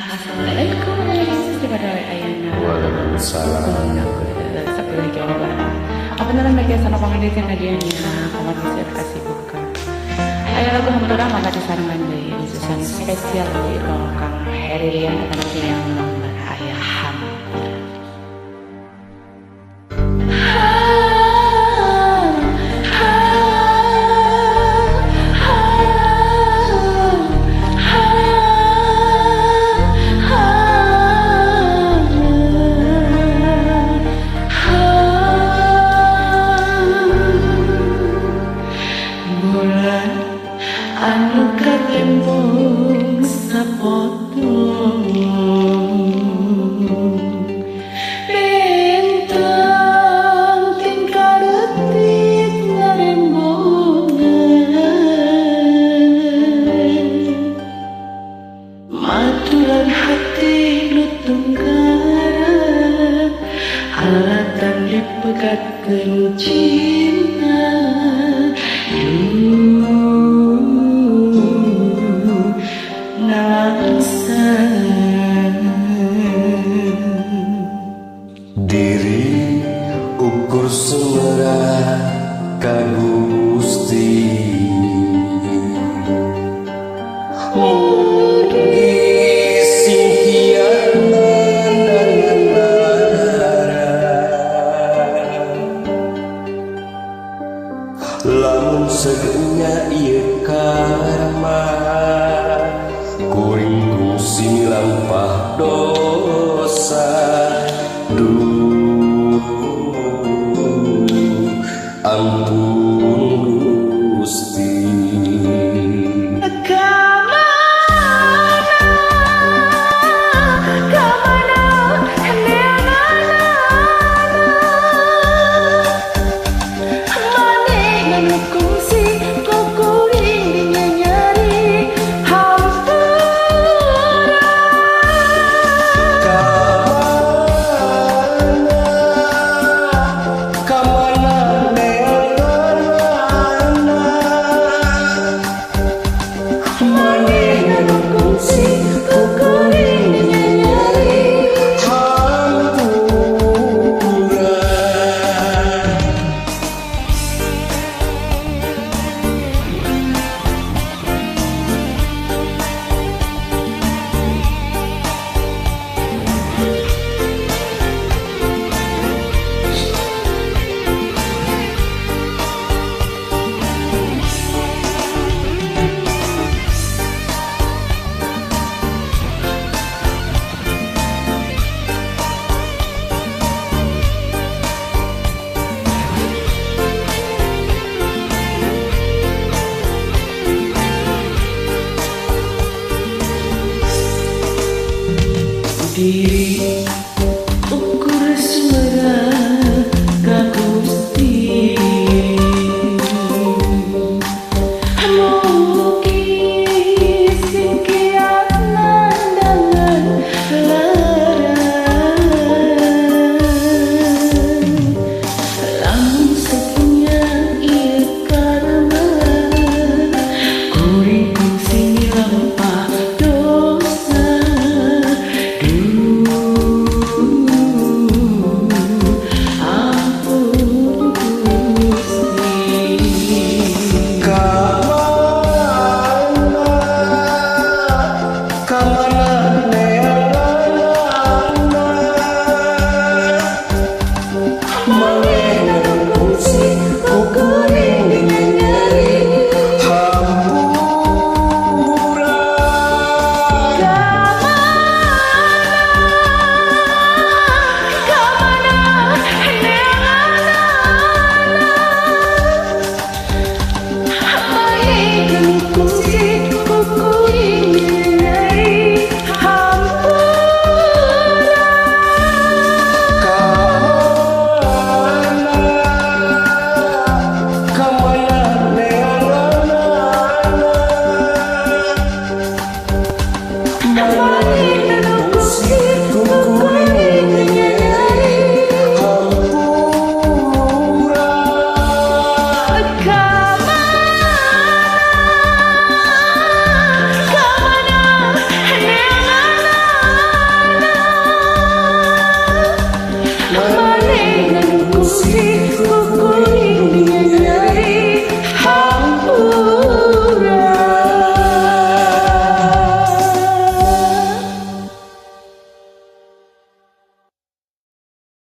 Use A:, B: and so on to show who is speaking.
A: Assalamualaikum warahmatullahi wabarakatuh.
B: Waalaikumsalam.
A: Apa namanya lagi sama pengadaan hadiahnya? Kamu bisa kasih buka. Ayah lagu Hampura maka disarankan dari khususan spesial di Kang Herilian dan yang nomor Ayah Hampura. Anu katembung sapotong bintang tingkah detik ngarembongan maturan hati nu tunggara alatan dipegatkeun cinta
B: Diri ukur semera ka Gusti mugi singkian lamun segenya ieu karma kuring kungsi milampah dosa ampun Gusti.
A: Diri ukur semera ka Gusti mugi singkian nandangan larang lamun sepunya ieu karma kuring kungsi milampah dosa. Ngawih